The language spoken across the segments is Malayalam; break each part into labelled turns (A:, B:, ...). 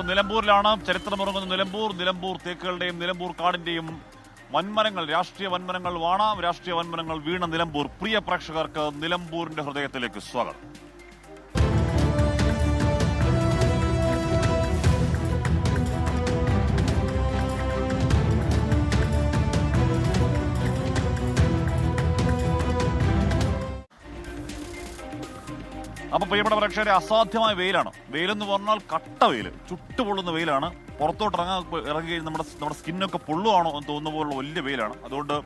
A: നിലമ്പൂരിലാണ് ചരിത്രമുറങ്ങുന്ന നിലമ്പൂർ തേക്കുകളുടെയും നിലമ്പൂർ കാടിന്റെയും വൻമരങ്ങൾ, രാഷ്ട്രീയ വൻമരങ്ങൾ രാഷ്ട്രീയ വൻമരങ്ങൾ വീണ നിലമ്പൂർ. പ്രിയ പ്രേക്ഷകർക്ക് നിലമ്പൂരിന്റെ ഹൃദയത്തിലേക്ക് സ്വാഗതം. അപ്പൊ പ്രിയപ്പെട്ട പ്രേക്ഷകരെ, അസാധ്യമായ വെയിലാണ്. വെയിലെന്ന് പറഞ്ഞാൽ കട്ട വെയിൽ, ചുട്ടുപൊള്ളുന്ന വെയിലാണ്. പുറത്തോട്ട് ഇറങ്ങി കഴിഞ്ഞാൽ നമ്മുടെ സ്കിന്നൊക്കെ പൊള്ളുവാണോ എന്ന് തോന്നുന്ന പോലുള്ള വലിയ വെയിലാണ്. അതുകൊണ്ട്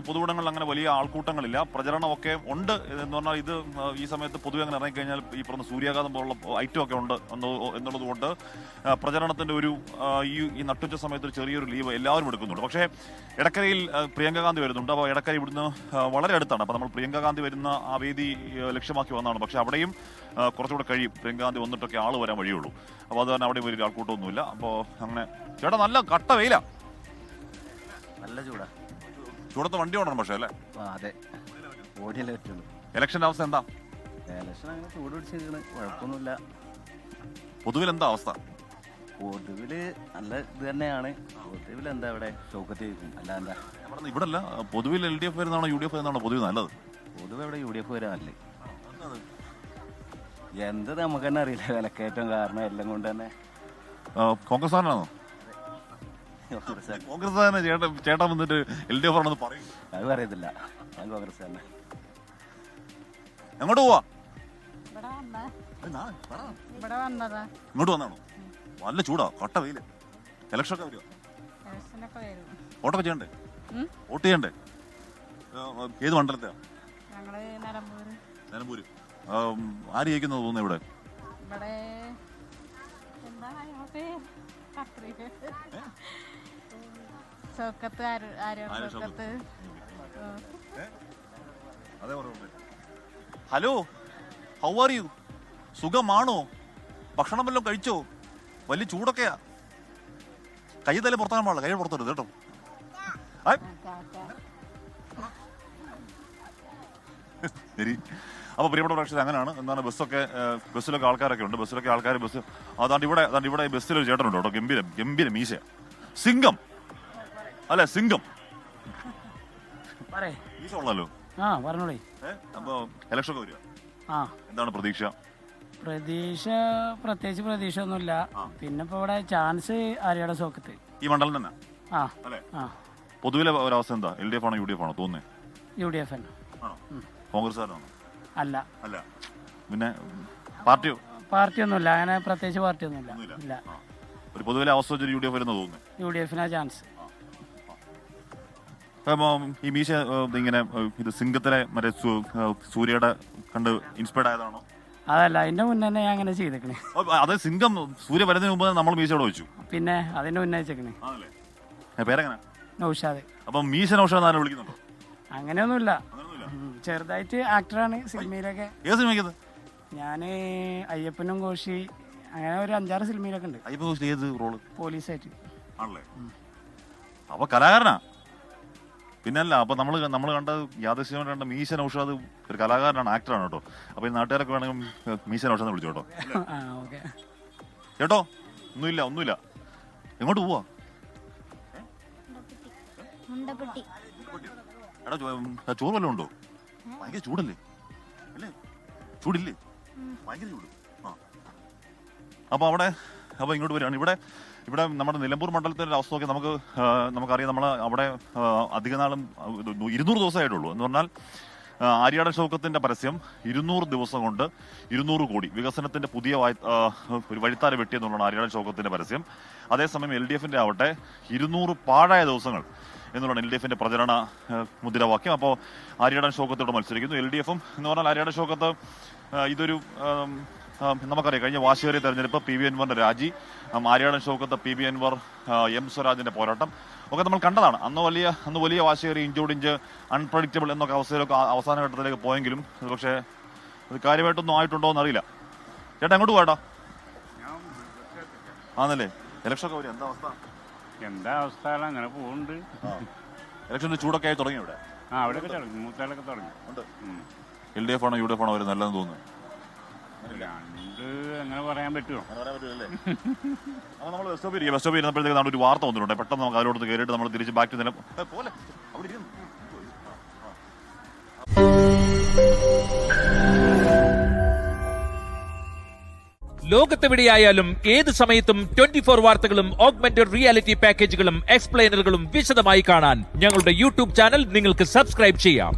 A: പൊതുവിടങ്ങളിൽ അങ്ങനെ വലിയ ആൾക്കൂട്ടങ്ങളില്ല. പ്രചരണമൊക്കെ ഉണ്ട് എന്ന് പറഞ്ഞാൽ ഇത് ഈ സമയത്ത് പൊതുവെ അങ്ങനെ ഇറങ്ങിക്കഴിഞ്ഞാൽ ഈ പറഞ്ഞ സൂര്യാഘാതം പോലുള്ള ഐറ്റം ഒക്കെ ഉണ്ട് എന്നുള്ളത് കൊണ്ട് പ്രചരണത്തിന്റെ ഈ നട്ടുച്ച സമയത്ത് ഒരു ചെറിയൊരു ലീവ് എല്ലാവരും എടുക്കുന്നുണ്ട്. പക്ഷേ എടക്കരയിൽ പ്രിയങ്ക ഗാന്ധി വരുന്നുണ്ട്. അപ്പോൾ എടക്കര ഇവിടുന്ന് വളരെ അടുത്താണ്. അപ്പോൾ നമ്മൾ പ്രിയങ്ക ഗാന്ധി വരുന്ന ആ വേദി ലക്ഷ്യമാക്കി വന്നതാണ്. പക്ഷേ അവിടെയും കുറച്ചുകൂടെ കഴിയും. പ്രിയങ്ക ഗാന്ധി വന്നിട്ടൊക്കെ ആൾ വരാൻ വഴിയുള്ളൂ. അപ്പോൾ അത് തന്നെ അവിടെ വലിയ ആൾക്കൂട്ടമൊന്നുമില്ല. അപ്പോൾ അങ്ങനെ ചേട്ടാ, നല്ല കട്ട വെയിലാ,
B: നല്ല ചൂടാ.
A: ചൂടത്ത് വണ്ടി ഓടണം പക്ഷേ അല്ലേ?
B: അതെ, ഓടിയല്ലേ പറ്റുള്ളൂ.
A: ഇലക്ഷന്റെ അവസ്ഥ എന്താ?
B: ഇലക്ഷൻ അങ്ങനെ ചൂട് പിടിച്ചിരിക്കണ്, കുഴപ്പമൊന്നുമില്ല.
A: പൊതുവിൽ എന്താ അവസ്ഥ?
B: പൊതുവില് നല്ല ഇത് തന്നെയാണ്. പൊതുവിൽ എന്താ ഇവിടെ ഷൗക്കത്ത് ചോദിക്കും, അല്ല എന്താ
A: ഇവിടെ അല്ല. പൊതുവിൽ LDF വരുന്നതാണോ UDF വരുന്നതാണോ പൊതുവിൽ നല്ലത്?
B: പൊതുവെ ഇവിടെ UDF വരാനല്ലേ. എന്ത് നമുക്ക് തന്നെ അറിയില്ല, വിലക്കയറ്റം കാരണം എല്ലാം കൊണ്ട് തന്നെ.
A: കോൺഗ്രസ് ആണോ? കോൺഗ്രസ് തന്നെ ചേട്ടൻ വന്നിട്ട് LDF ആണെന്ന് പറയും.
B: അത് പറയത്തില്ല, ഞാൻ കോൺഗ്രസ് തന്നെ.
A: എങ്ങോട്ട് പോവാ?
C: ഇങ്ങോട്ട്
A: വന്നാണോ? നല്ല ചൂടാ, കട്ട വെയില്. ഇലക്ഷൻ ഒക്കെ വരുമോ? വോട്ടൊക്കെ ചെയ്യണ്ടേ? വോട്ട് ചെയ്യണ്ടേ? ഏത് മണ്ഡലത്തെയാ? നിലമ്പൂര്. ആര് ജയിക്കുന്നത് തോന്നുന്നു ഇവിടെ? Hello, how are you? സുഖമാണോ? ഭക്ഷണം വല്ലതും കഴിച്ചോ? വലിയ ചൂടൊക്കെയാ. കൈ തല പുറത്താൻ പാടില്ല, കൈ പുറത്തോട്ട് കേട്ടോ. ശരി. അപ്പൊ പ്രിയപ്പെട്ട പ്രേക്ഷകർ, അങ്ങനെയാണ്. എന്താണ് ബസ്സിലൊക്കെ ആൾക്കാരൊക്കെ ഉണ്ട്. അതാണ്ട് ഇവിടെ ബസ്സിൽ ഒരു ചേട്ടനുണ്ട് കേട്ടോ. ഗംഭീര മീശ, സിംഗം അല്ലെ? സിംഗം മീശ ഉള്ളല്ലോ. അപ്പൊ ഇലക്ഷൻ ഒക്കെ വരിക, എന്താണ് പ്രതീക്ഷ?
D: പ്രത്യേകിച്ച് പ്രതീക്ഷ ഒന്നുമില്ല. പിന്നെ ഇപ്പൊ ഇവിടെ ചാൻസ് ആര്യാടെ സോക്കത്ത്,
A: ഈ മണ്ഡലം തന്നെ അല്ലെ? പൊതുവിലെ ഒരവസ്ഥ എന്താ? LDF ആണോ UDF ആണോ തോന്നുന്നേ?
D: UDF
A: കോൺഗ്രസ്സുകാരാണോ?
D: അല്ല.
A: പിന്നെ
D: പാർട്ടിയൊന്നുമില്ല, അങ്ങനെ പ്രത്യേകിച്ച് പാർട്ടിയൊന്നുമില്ല. ഇല്ല.
A: ഒരു പൊതുവിലെ അവസ്ഥ വെച്ചൊരു UDF വരുന്ന തോന്നുന്നു.
D: UDF chance.
A: ഈ മീശ ഇങ്ങനെ ഇത് സിംഗത്തിലെ മറ്റേ സൂര്യയുടെ കണ്ട് ഇൻസ്പയർഡ് ആയതാണോ?
D: അതല്ല, അതിന്റെ മുന്നേ തന്നെ ഞാൻ അങ്ങനെ ചെയ്തേക്കണേ.
A: അതെ, സിംഗം സൂര്യ വരുന്നതിന് മുമ്പ് നമ്മൾ മീശയോടെ വെച്ചു.
D: പിന്നെ അതിന്റെ മുന്നേ വെച്ചേക്കണേ.
A: പേരെങ്ങനെ?
D: നൗഷാദ്.
A: അപ്പൊ മീശ നൗഷാദ് ആരും വിളിക്കുന്നുണ്ടോ?
D: അങ്ങനെയൊന്നുമില്ല, ചെറുതായിട്ട് ആക്ടറാണ് സിനിമയിലൊക്കെ.
A: ഏത് സിനിമയ്ക്കത്?
D: ഞാന് അയ്യപ്പനും കോശി, അങ്ങനെ ഒരു 5-6 സിനിമയിലൊക്കെ ഉണ്ട്.
A: അയ്യപ്പൻ കോശി ഏത് റോള്?
D: പോലീസായിട്ട്.
A: ആണല്ലേ? അപ്പൊ കലാകാരനാ. പിന്നല്ല, അപ്പൊ നമ്മൾ കണ്ട യാദൃശ്യമായിട്ട് കണ്ട മീശ നൗഷാദ് ഒരു കലാകാരനാണ്, ആക്ടറാണ് കേട്ടോ. അപ്പൊ ഈ നാട്ടുകാരൊക്കെ വേണമെങ്കിൽ മീശ നൗഷാദ് വിളിച്ചു കേട്ടോ. ചേട്ടോ, ഒന്നുമില്ല. എങ്ങോട്ട് പോവാ? എടാ, ചോറ് വല്ലതും ഉണ്ടോ? ഭയങ്കര ചൂടല്ലേ? ചൂടില്ലേ? ഭയങ്കര ചൂട്. അപ്പൊ ഇങ്ങോട്ട് വരികയാണ്. ഇവിടെ നമ്മുടെ നിലമ്പൂർ മണ്ഡലത്തിന്റെ അവസ്ഥ നോക്കി നമുക്കറിയാം. നമ്മൾ അവിടെ അധിക നാളും 200 ദിവസമായിട്ടുള്ളൂ എന്ന് പറഞ്ഞാൽ ആര്യാടൻ ഷൗക്കത്തിന്റെ പരസ്യം 200 ദിവസം കൊണ്ട് 200 കോടി വികസനത്തിന്റെ പുതിയ ഒരു വഴിത്താര വെട്ടിയെന്നുള്ളതാണ് ആര്യാടൻ ഷൗക്കത്തിന്റെ പരസ്യം. അതേസമയം LDFന്റെ ആവട്ടെ 200 പാഴായ ദിവസങ്ങൾ എന്നുള്ളതാണ് LDFന്റെ പ്രചരണ മുദ്രാവാക്യം. അപ്പോൾ ആര്യാടൻ ഷൗക്കത്തോട് മത്സരിക്കുന്നു LDFും. എന്ന് പറഞ്ഞാൽ ആര്യാടൻ ഷൗക്കത്ത് ഇതൊരു നമുക്കറിയാം, കഴിഞ്ഞ വാശിയേറിയ തെരഞ്ഞെടുപ്പ് PV അൻവറിന്റെ രാജി, ആര്യാടൻ ഷൗക്കത്ത് PB അൻവർ M സ്വരാജിന്റെ പോരാട്ടം ഒക്കെ നമ്മൾ കണ്ടതാണ്. അന്ന് വലിയ വാശിയേറിയ ഇഞ്ചോടിഞ്ച് അൺപ്രഡിക്റ്റബിൾ എന്നൊക്കെ അവസാന ഘട്ടത്തിലേക്ക് പോയെങ്കിലും പക്ഷേ അത് കാര്യമായിട്ടൊന്നും ആയിട്ടുണ്ടോ എന്നറിയില്ല. ചേട്ടാ, എങ്ങോട്ട് പോകട്ടോ? ആന്നല്ലേ? ഇലക്ഷൻ ഒക്കെ വരും,
E: എന്താ അവസ്ഥ? അങ്ങനെ പോകുന്നുണ്ട്.
A: ഇലക്ഷന്റെ ചൂടൊക്കെ ആയി തുടങ്ങി ഇവിടെ.
E: അവിടെയൊക്കെ തുടങ്ങി, മൂത്താലൊക്കെ തുടങ്ങി.
A: LDF ആണോ UDF ആണോ വരുന്നത് നല്ലതെന്ന് തോന്നുന്നു?
E: രണ്ട് അത് അങ്ങനെ പറയാൻ പറ്റുമോ?
A: അപ്പോൾ നമ്മൾ ബസ് സ്റ്റോപ്പിൽ ഇരുന്നപ്പോഴത്തേക്ക് നമ്മുടെ ഒരു വാർത്ത വന്നിട്ടുണ്ട്. പെട്ടെന്ന് നമുക്ക് അതിലോട്ട് കയറിയിട്ട് നമ്മൾ തിരിച്ച് ബാക്ക് ടു പോലെ അവിടെ ഇരുന്നു.
F: ലോകത്തെവിടെയായാലും ഏത് സമയത്തും 24 വാർത്തകളും ഓഗ്മെന്റഡ് റിയാലിറ്റി പാക്കേജുകളും എക്സ്പ്ലെയിനറുകളും വിശദമായി കാണാൻ ഞങ്ങളുടെ യൂട്യൂബ് ചാനൽ നിങ്ങൾക്ക് സബ്സ്ക്രൈബ് ചെയ്യാം.